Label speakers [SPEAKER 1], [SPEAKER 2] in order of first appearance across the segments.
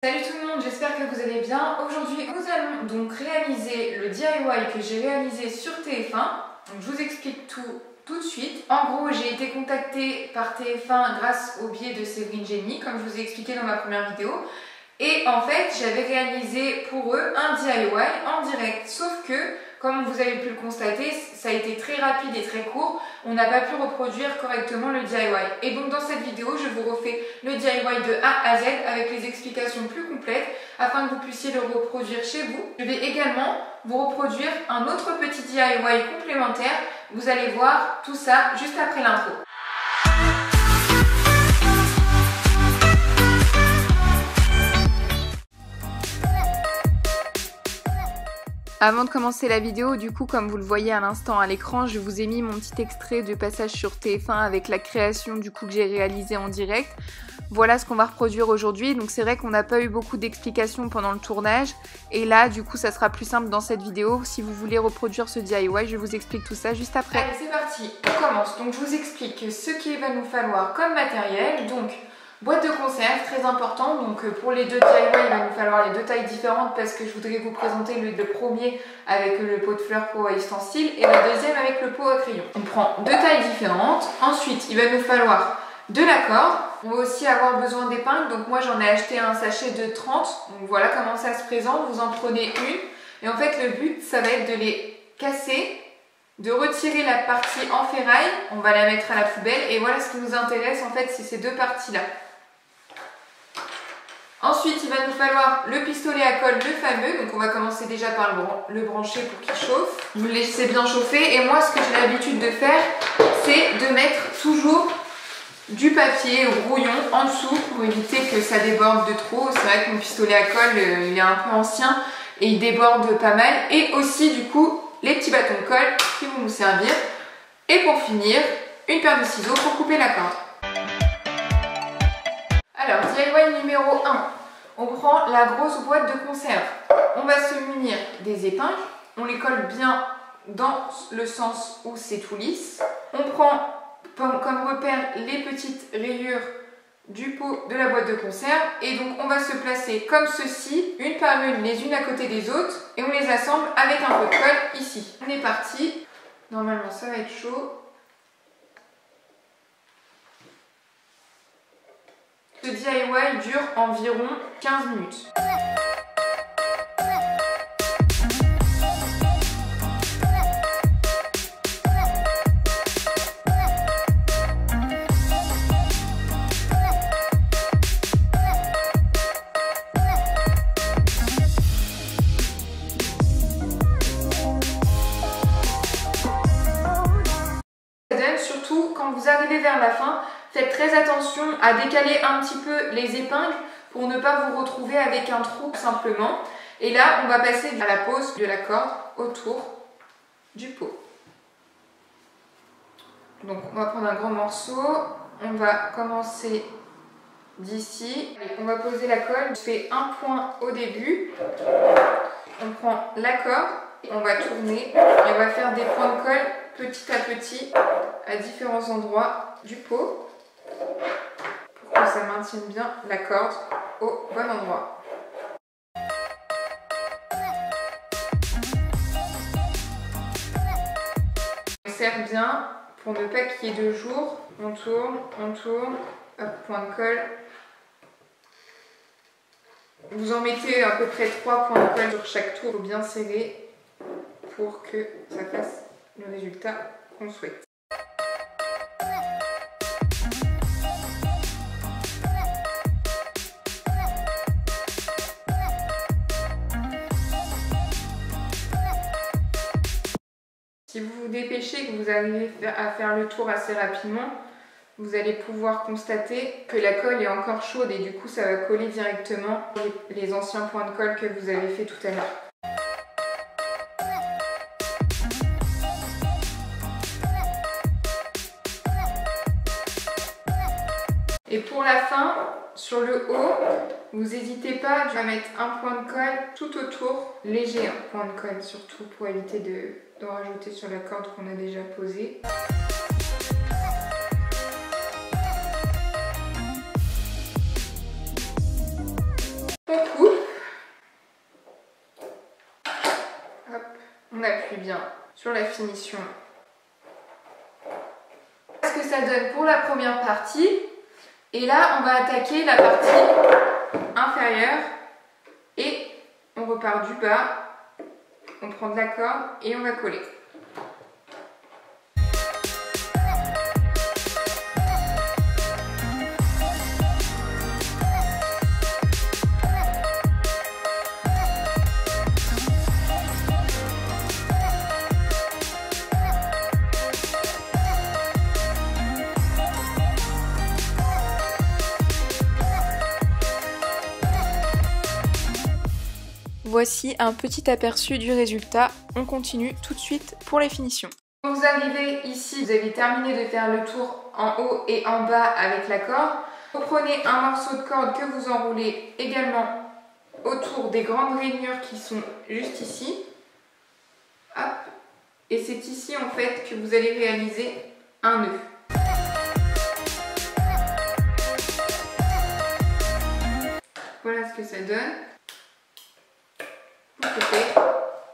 [SPEAKER 1] Salut tout le monde, j'espère que vous allez bien. Aujourd'hui, nous allons donc réaliser le DIY que j'ai réalisé sur TF1. Donc, je vous explique tout de suite. En gros, j'ai été contactée par TF1 grâce au biais de Séverine Génie, comme je vous ai expliqué dans ma première vidéo. Et en fait, j'avais réalisé pour eux un DIY en direct. Sauf que, comme vous avez pu le constater, ça a été très rapide et très court. On n'a pas pu reproduire correctement le DIY. Et donc dans cette vidéo, je vous refais le DIY de A à Z avec les explications plus complètes afin que vous puissiez le reproduire chez vous. Je vais également vous reproduire un autre petit DIY complémentaire. Vous allez voir tout ça juste après l'intro. Avant de commencer la vidéo, du coup, comme vous le voyez à l'instant à l'écran, je vous ai mis mon petit extrait de passage sur TF1 avec la création du coup que j'ai réalisé en direct. Voilà ce qu'on va reproduire aujourd'hui. Donc c'est vrai qu'on n'a pas eu beaucoup d'explications pendant le tournage. Et là, du coup, ça sera plus simple dans cette vidéo. Si vous voulez reproduire ce DIY, je vous explique tout ça juste après. Allez, c'est parti, on commence. Donc je vous explique ce qu'il va nous falloir comme matériel. Donc, boîte de conserve, très important. Donc pour les deux DIY, il va nous falloir les deux tailles différentes parce que je voudrais vous présenter le premier avec le pot de fleurs pot à ustensile et le deuxième avec le pot à crayon. On prend deux tailles différentes. Ensuite, il va nous falloir de la corde. On va aussi avoir besoin d'épingles. Donc moi, j'en ai acheté un sachet de 30. Donc voilà comment ça se présente. Vous en prenez une. Et en fait, le but, ça va être de les casser, de retirer la partie en ferraille. On va la mettre à la poubelle. Et voilà ce qui nous intéresse, en fait, c'est ces deux parties-là. Ensuite, il va nous falloir le pistolet à colle, le fameux. Donc, on va commencer déjà par le brancher pour qu'il chauffe. Vous le laissez bien chauffer. Et moi, ce que j'ai l'habitude de faire, c'est de mettre toujours du papier rouillon en dessous pour éviter que ça déborde de trop. C'est vrai que mon pistolet à colle, il est un peu ancien et il déborde pas mal. Et aussi, du coup, les petits bâtons de colle qui vont nous servir. Et pour finir, une paire de ciseaux pour couper la corde. Alors, DIY numéro 1, on prend la grosse boîte de conserve. On va se munir des épingles, on les colle bien dans le sens où c'est tout lisse. On prend comme repère les petites rayures du pot de la boîte de conserve et donc on va se placer comme ceci, une par une, les unes à côté des autres et on les assemble avec un peu de colle ici. On est parti, normalement ça va être chaud. Ce DIY dure environ 15 minutes. Surtout quand vous arrivez vers la fin, faites très attention à décaler un petit peu les épingles pour ne pas vous retrouver avec un trou simplement. Et là, on va passer à la pose de la corde autour du pot. Donc, on va prendre un gros morceau. On va commencer d'ici. On va poser la colle. On fait un point au début. On prend la corde. On va tourner et on va faire des points de colle petit à petit à différents endroits du pot pour que ça maintienne bien la corde au bon endroit. On serre bien pour ne pas qu'il y ait de jour. On tourne, hop, point de colle. Vous en mettez à peu près 3 points de colle sur chaque tour, bien serré pour que ça fasse le résultat qu'on souhaite. Si vous vous dépêchez, que vous arrivez à faire le tour assez rapidement, vous allez pouvoir constater que la colle est encore chaude et du coup ça va coller directement les anciens points de colle que vous avez fait tout à l'heure. Et pour la fin, sur le haut, vous n'hésitez pas à mettre un point de colle tout autour, léger un point de colle surtout pour éviter d'en rajouter sur la corde qu'on a déjà posée. On appuie bien sur la finition. Ce que ça donne pour la première partie. Et là, on va attaquer la partie inférieure et on repart du bas. On prend de la corde et on va coller. Voici un petit aperçu du résultat. On continue tout de suite pour les finitions. Quand vous arrivez ici, vous avez terminé de faire le tour en haut et en bas avec la corde. Vous prenez un morceau de corde que vous enroulez également autour des grandes rainures qui sont juste ici. Hop. Et c'est ici en fait que vous allez réaliser un nœud. Voilà ce que ça donne.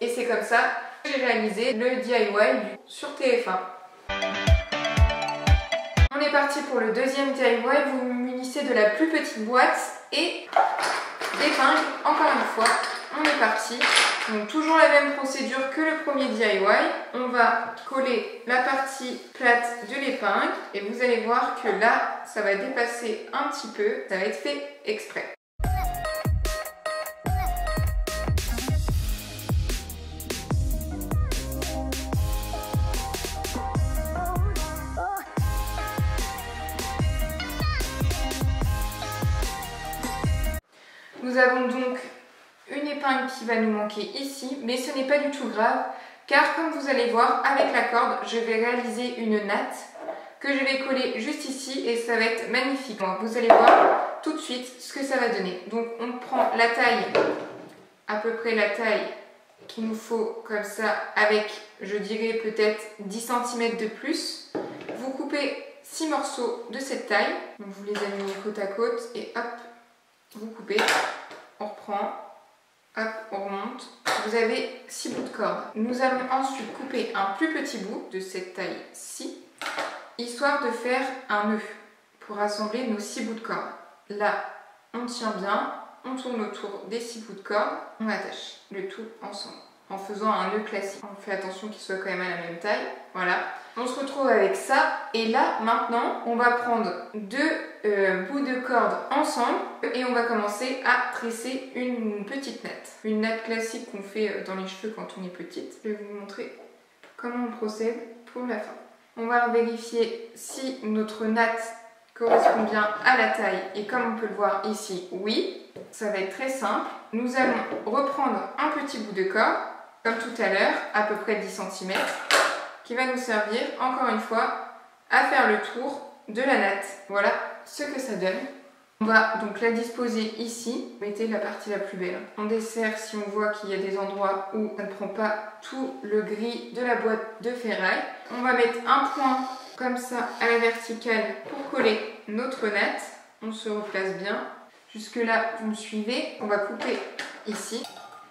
[SPEAKER 1] Et c'est comme ça que j'ai réalisé le DIY sur TF1. On est parti pour le deuxième DIY. Vous vous munissez de la plus petite boîte et d'épingles. Encore une fois, on est parti. Donc toujours la même procédure que le premier DIY. On va coller la partie plate de l'épingle et vous allez voir que là, ça va dépasser un petit peu. Ça va être fait exprès. Nous avons donc une épingle qui va nous manquer ici, mais ce n'est pas du tout grave, car comme vous allez voir, avec la corde, je vais réaliser une natte que je vais coller juste ici et ça va être magnifique. Donc, vous allez voir tout de suite ce que ça va donner. Donc on prend la taille, à peu près la taille qu'il nous faut comme ça, avec, je dirais peut-être 10 cm de plus. Vous coupez 6 morceaux de cette taille, donc vous les alignez côte à côte et hop, vous coupez, on reprend, hop, on remonte. Vous avez 6 bouts de corde. Nous allons ensuite couper un plus petit bout de cette taille-ci, histoire de faire un nœud pour assembler nos 6 bouts de corde. Là, on tient bien, on tourne autour des 6 bouts de corde, on attache le tout ensemble en faisant un nœud classique. On fait attention qu'il soit quand même à la même taille. Voilà. On se retrouve avec ça et là maintenant on va prendre 2 bouts de corde ensemble et on va commencer à tresser une petite natte. Une natte classique qu'on fait dans les cheveux quand on est petite. Je vais vous montrer comment on procède pour la fin. On va vérifier si notre natte correspond bien à la taille et comme on peut le voir ici, oui. Ça va être très simple. Nous allons reprendre un petit bout de corde comme tout à l'heure, à peu près 10 cm. Qui va nous servir, encore une fois, à faire le tour de la natte. Voilà ce que ça donne. On va donc la disposer ici. Mettez la partie la plus belle. On dessert si on voit qu'il y a des endroits où ça ne prend pas tout le gris de la boîte de ferraille. On va mettre un point comme ça à la verticale pour coller notre natte. On se replace bien. Jusque là, vous me suivez. On va couper ici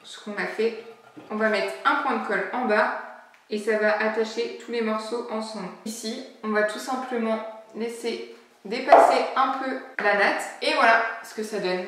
[SPEAKER 1] ce qu'on a fait. On va mettre un point de colle en bas. Et ça va attacher tous les morceaux ensemble. Ici, on va tout simplement laisser dépasser un peu la natte. Et voilà ce que ça donne.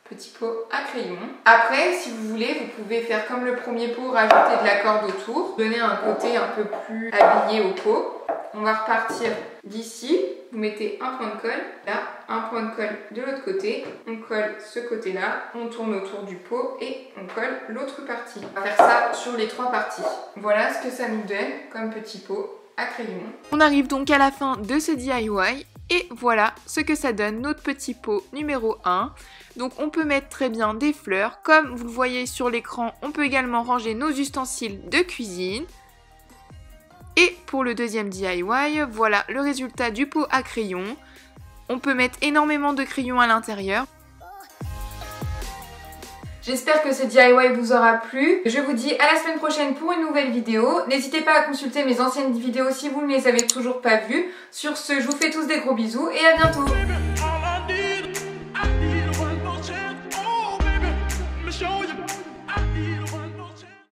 [SPEAKER 1] Petit pot à crayon. Après, si vous voulez, vous pouvez faire comme le premier pot, rajouter de la corde autour. Donner un côté un peu plus habillé au pot. On va repartir d'ici. Vous mettez un point de colle, là, un point de colle de l'autre côté. On colle ce côté-là, on tourne autour du pot et on colle l'autre partie. On va faire ça sur les 3 parties. Voilà ce que ça nous donne comme petit pot à crayon. On arrive donc à la fin de ce DIY et voilà ce que ça donne, notre petit pot numéro 1. Donc on peut mettre très bien des fleurs. Comme vous le voyez sur l'écran, on peut également ranger nos ustensiles de cuisine. Et pour le deuxième DIY, voilà le résultat du pot à crayon. On peut mettre énormément de crayons à l'intérieur. J'espère que ce DIY vous aura plu. Je vous dis à la semaine prochaine pour une nouvelle vidéo. N'hésitez pas à consulter mes anciennes vidéos si vous ne les avez toujours pas vues. Sur ce, je vous fais tous des gros bisous et à bientôt. Show you